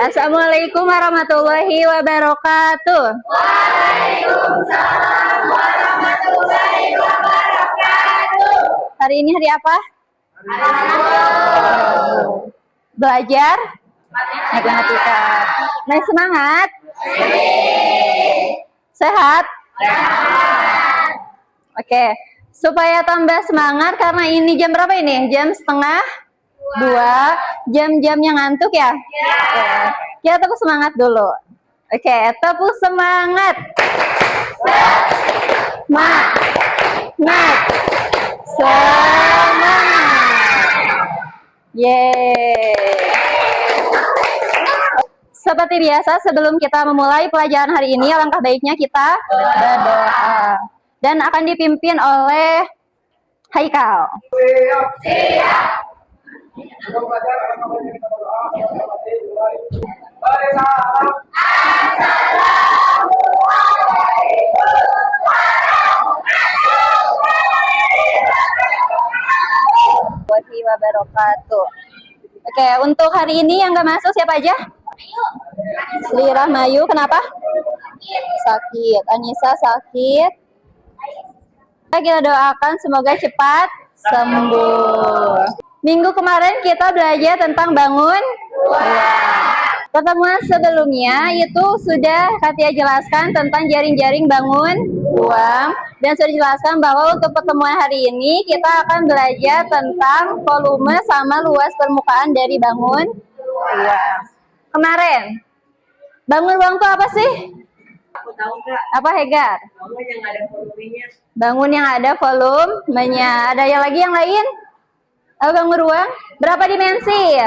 Assalamualaikum warahmatullahi wabarakatuh. Waalaikumsalam warahmatullahi wabarakatuh. Hari ini hari apa? Belajar matematika. Naik semangat. Sehat? Oke. Supaya tambah semangat, karena ini jam berapa ini? Jam setengah 2. Jam-jamnya ngantuk ya? Oke. Kita tepuk semangat dulu. Oke, tepuk semangat. Semangat. Yeay. Seperti biasa, sebelum kita memulai pelajaran hari ini, alangkah baiknya kita berdoa. Dan akan dipimpin oleh Haikal. Siap. Warahmatullahi wabarakatuh. Oke, untuk hari ini yang nggak masuk siapa aja? Sri Rahmayu, kenapa? Sakit. Anissa sakit. Kita doakan semoga cepat sembuh. Minggu kemarin kita belajar tentang bangun ruang. Pertemuan sebelumnya itu sudah Katia jelaskan tentang jaring-jaring bangun ruang, dan sudah dijelaskan bahwa untuk pertemuan hari ini kita akan belajar tentang volume sama luas permukaan dari bangun ruang. Kemarin bangun ruang itu apa sih? Aku tahu Kak. Apa Hegar? Bangun yang ada volumenya. Bangun yang ada volumenya. Ada yang lagi yang lain? Bangun ruang berapa dimensi?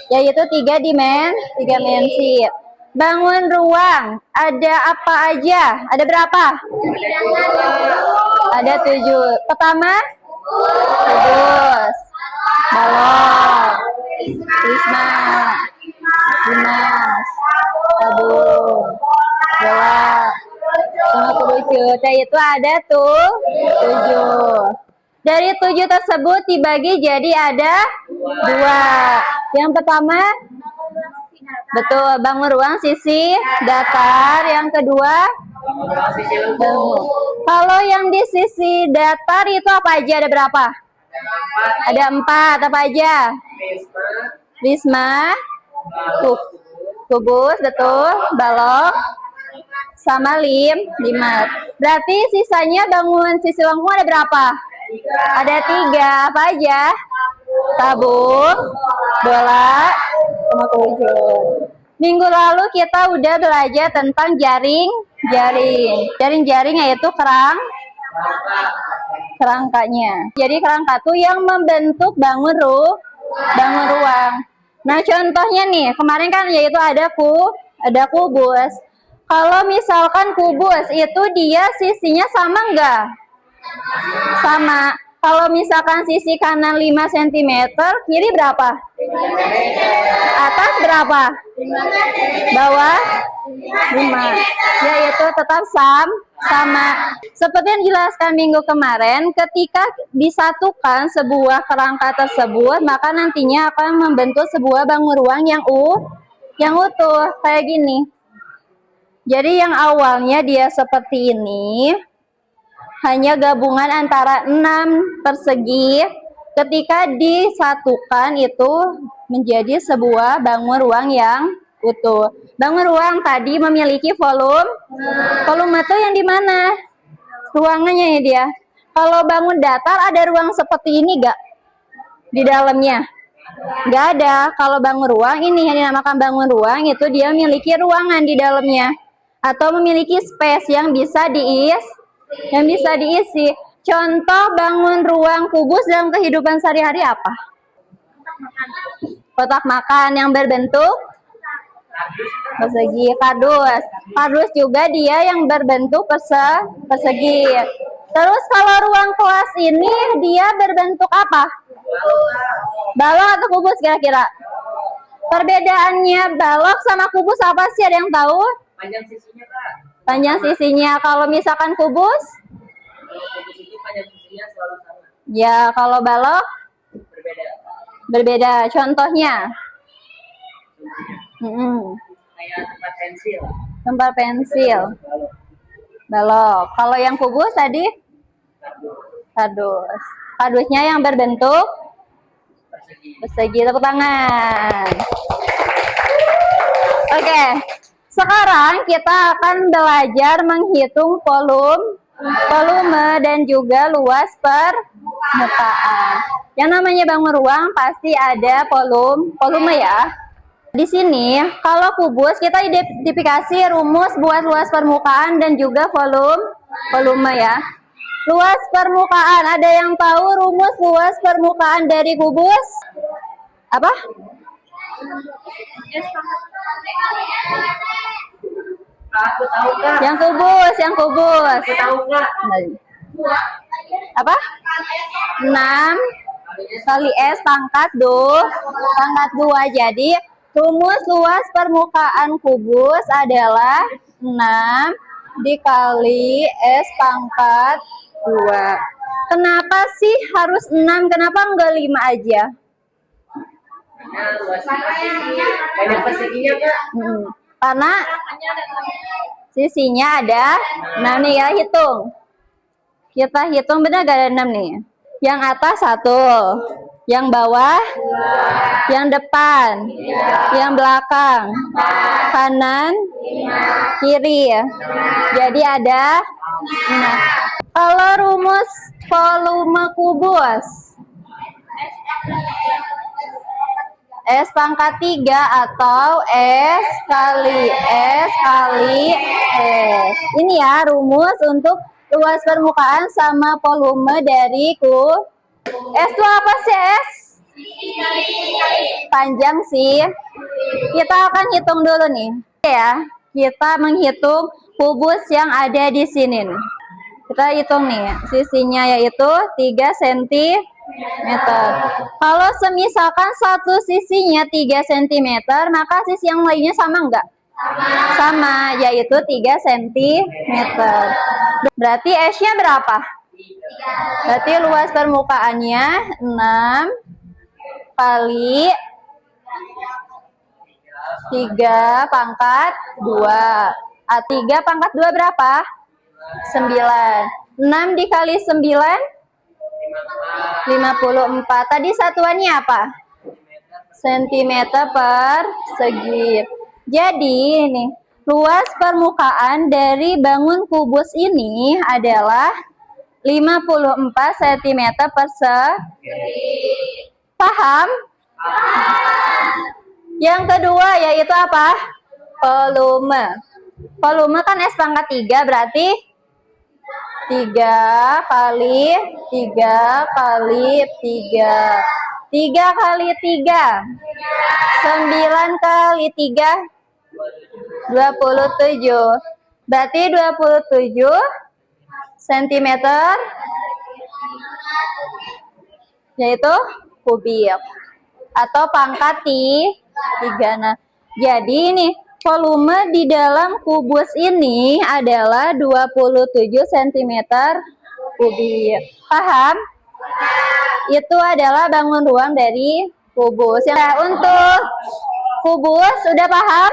Yaitu 3 dimensi. Bangun ruang ada apa aja? Ada berapa? Ada 7. Pertama, kubus, balok, prisma, dimas, tabung, bola, sama kerucut. Itu ada 7. Dari 7 tersebut dibagi jadi ada 2. Yang pertama, betul, bangun ruang sisi datar. Yang kedua, bangun. Kalau yang di sisi datar itu apa aja? Ada berapa? Ada 4. Apa aja? Prisma, kubus, betul, balok, sama limas. Berarti sisanya bangun sisi lengkung ada berapa? Ada 3. Apa aja? Tabung, bola, sama kerucut. Minggu lalu kita udah belajar tentang jaring-jaring. Jaring-jaring yaitu kerangkanya. Jadi kerangka itu yang membentuk bangun ruang. Nah, contohnya nih, kemarin kan yaitu ada kubus. Kalau misalkan kubus itu dia sisinya sama enggak? Sama. Kalau misalkan sisi kanan 5 cm, kiri berapa? Atas berapa? Bawah 5. Yaitu tetap sama. Seperti yang dijelaskan minggu kemarin, ketika disatukan sebuah kerangka tersebut, maka nantinya akan membentuk sebuah bangun ruang yang utuh kayak gini. Jadi yang awalnya dia seperti ini, hanya gabungan antara 6 persegi, ketika disatukan itu menjadi sebuah bangun ruang yang utuh. Bangun ruang tadi memiliki volume itu yang di mana? Ruangannya ya dia. Kalau bangun datar ada ruang seperti ini gak? Di dalamnya? Gak ada. Kalau bangun ruang ini yang dinamakan bangun ruang itu dia memiliki ruangan di dalamnya, atau memiliki space yang bisa diisi. Contoh bangun ruang kubus dalam kehidupan sehari-hari apa? Kotak makan yang berbentuk persegi. Kardus juga dia yang berbentuk persegi. Terus kalau ruang kelas ini dia berbentuk apa? Balok atau kubus kira-kira? Perbedaannya balok sama kubus apa sih? Ada yang tahu? Panjang sisinya Kak. Panjang sisinya. Kalau misalkan kubus? Kubus itu panjang sisinya selalu sama. Ya, kalau balok? Berbeda. Berbeda. Contohnya? Kayak tempat pensil. Tempat pensil. Balok. Kalau yang kubus tadi? Kardus. Kardusnya yang berbentuk persegi. Tepuk tangan. Oke. Sekarang kita akan belajar menghitung volume dan juga luas permukaan. Yang namanya bangun ruang pasti ada volume ya. Di sini kalau kubus kita identifikasi rumus buat luas permukaan dan juga volume ya. Luas permukaan, ada yang tahu rumus luas permukaan dari kubus? Apa? Aku tahu Kak. Yang kubus. Aku tahu Kak. Apa? 6 kali S pangkat 2. Jadi rumus luas permukaan kubus adalah 6 dikali S pangkat 2. Kenapa sih harus 6? Kenapa enggak 5 aja? Nah, luas banyak perseginya Kak. Karena sisinya ada 6 nih, ya hitung. Kita hitung benar gak ada 6 nih. Yang atas 1, yang bawah, yang depan, yang belakang, kanan, kiri ya. Jadi ada 6. Kalau rumus volume kubus, S pangkat 3 atau S kali S. Ini ya rumus untuk luas permukaan sama volume dari S itu apa sih S? Panjang sih. Kita akan hitung dulu nih. Ya, kita menghitung kubus yang ada di sini nih. Kita hitung nih, sisinya yaitu 3 cm. Kalau semisalkan satu sisinya 3 cm, maka sisi yang lainnya sama enggak? Sama, yaitu 3 cm. Berarti S-nya berapa? Berarti luas permukaannya 6 kali 3 pangkat 2. 3 pangkat 2 berapa? 9. 6 dikali 9? 54. Tadi satuannya apa? Sentimeter persegi. Jadi ini luas permukaan dari bangun kubus ini adalah 54 cm persegi. Paham? Yang kedua yaitu apa? Volume. Volume kan S pangkat 3 berarti 3 kali 3 kali 3. 3 kali 3. 9 kali 3. 27. Berarti 27 cm yaitu kubik atau pangkat 3. Nah, jadi ini volume di dalam kubus ini adalah 27 cm kubik. Paham? Itu adalah bangun ruang dari kubus. Untuk kubus sudah paham?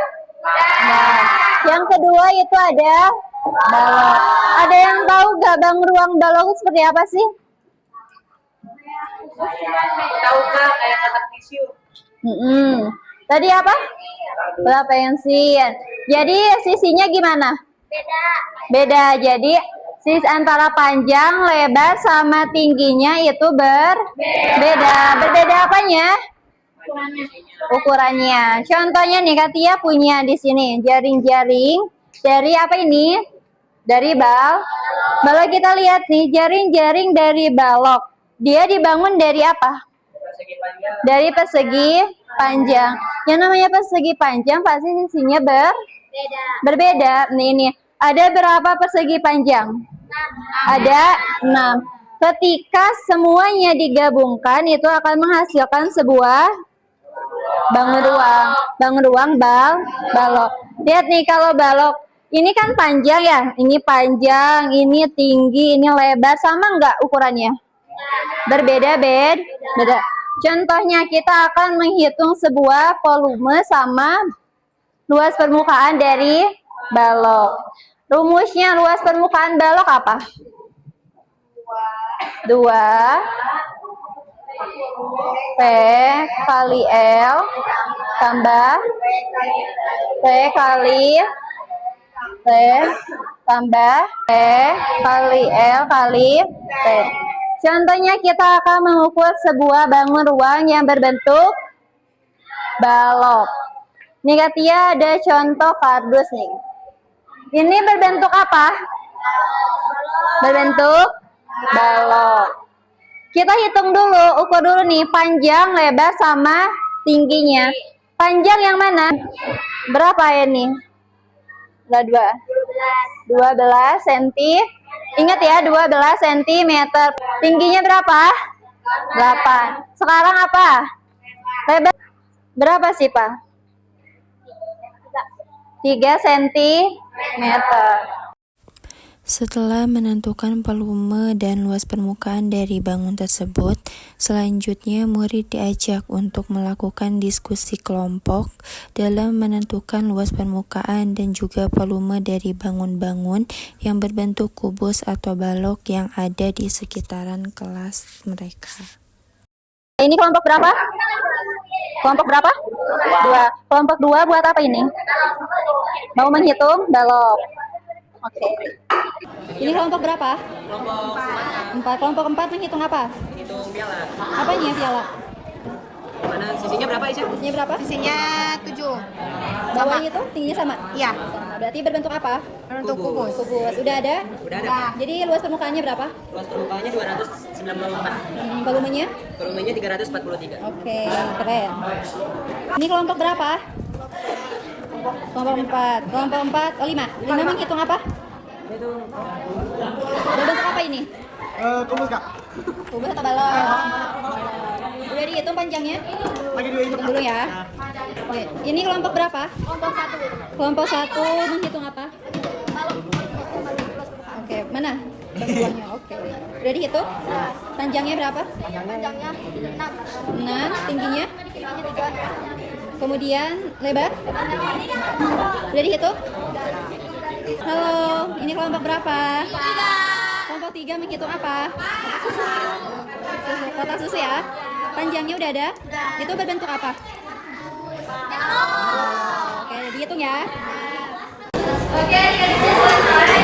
Nah, yang kedua itu ada balok. Ada yang tahu gak bangun ruang balok seperti apa sih? Tahu Kak, kayak kotak tisu. Tadi apa? Bola pensil. Jadi sisinya gimana? Beda. Jadi antara panjang, lebar, sama tingginya itu berbeda. Berbeda apanya? Ukurannya. Contohnya nih, Katia punya di sini jaring-jaring dari apa ini? Dari balok. Kita lihat nih, jaring-jaring dari balok. Dia dibangun dari apa? Dari persegi panjang. Yang namanya persegi panjang pasti sisinya berbeda. Nih, ada berapa persegi panjang? Ada 6. Ketika semuanya digabungkan itu akan menghasilkan sebuah bangun ruang balok. Lihat nih, kalau balok ini kan panjang ya, ini panjang, ini tinggi, ini lebar, sama enggak ukurannya? Berbeda. Contohnya kita akan menghitung sebuah volume sama luas permukaan dari balok. Rumusnya luas permukaan balok apa? 2 P kali L tambah P kali T tambah P kali L kali T. Contohnya kita akan mengukur sebuah bangun ruang yang berbentuk balok. Nih Katia ada contoh kardus nih. Ini berbentuk apa? Berbentuk balok. Kita hitung dulu, ukur dulu nih panjang, lebar sama tingginya. Panjang yang mana? Berapa ini? 12 cm. Ingat ya, 12 cm. Tingginya berapa? 8. Sekarang apa? Lebar berapa sih, Pak? 3 cm. Setelah menentukan volume dan luas permukaan dari bangun tersebut, selanjutnya murid diajak untuk melakukan diskusi kelompok dalam menentukan luas permukaan dan juga volume dari bangun-bangun yang berbentuk kubus atau balok yang ada di sekitaran kelas mereka. Ini kelompok berapa? Kelompok berapa? 2. Kelompok 2 buat apa ini? Mau menghitung balok. Oke. Ini kelompok berapa? Kelompok 4. Kelompok 4 menghitung apa? hitung piala. Apanya piala? Mana sisinya berapa Isya? Sisinya berapa? Sisinya 7. Bawahnya itu tingginya sama? Iya, Sama. Berarti berbentuk apa? untuk kubus. Kubus. Udah ada? Udah ada. Nah, Jadi luas permukaannya berapa? Luas permukaannya 294. Volumenya? Volumenya 343. Oke, keren. Ini kelompok berapa? Kelompok 4. Kelompok 4, oh 5. 5 menghitung apa? Berbentuk apa ini? Kubus kak. Kubus atau balok? Udah dihitung panjangnya? Lagi dua Hitung dulu ya. Oke. Ini kelompok berapa? kelompok 1. Kelompok 1 menghitung apa? Oke, mana? Bentuknya. Oke. Udah dihitung? Panjangnya berapa? Panjangnya 6. 6, tingginya? Tingginya 3. Kemudian lebar? Udah dihitung? Halo, ini kelompok berapa? 3. Kelompok 3 menghitung apa? Susu. Kotak susu ya. Panjangnya udah ada? Itu berbentuk apa? Oke, dihitung ya. Oke, selesai.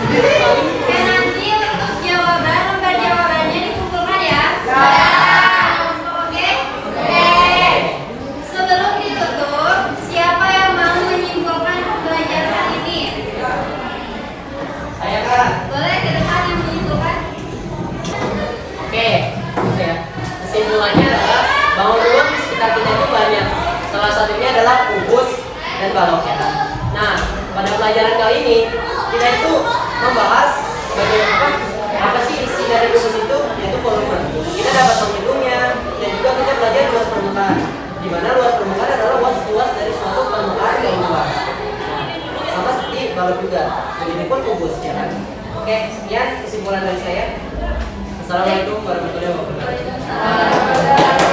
Oke, nanti untuk jawaban, lembar jawabannya dikumpulkan ya. Oke? Sebelum ditutup, siapa yang mau menyimpulkan pembelajaran kali ini? Saya Kak. Boleh ke depan yang menyimpulkan? Oke, ya. Kesimpulannya adalah bangun ruang di sekitar kita itu banyak. Salah satunya adalah kubus dan balok ya. Nah, pada pelajaran kali ini kita itu membahas bagaimana apa sih isi dari kubus itu, yaitu volume. Kita dapat menghitungnya dan juga kita belajar luas permukaan. Di mana luas permukaan adalah luas dari suatu permukaan yang luas. Sama seperti balok juga. Begitupun kubus ya kan. Oke, sekian kesimpulan dari saya. Assalamualaikum warahmatullahi wabarakatuh.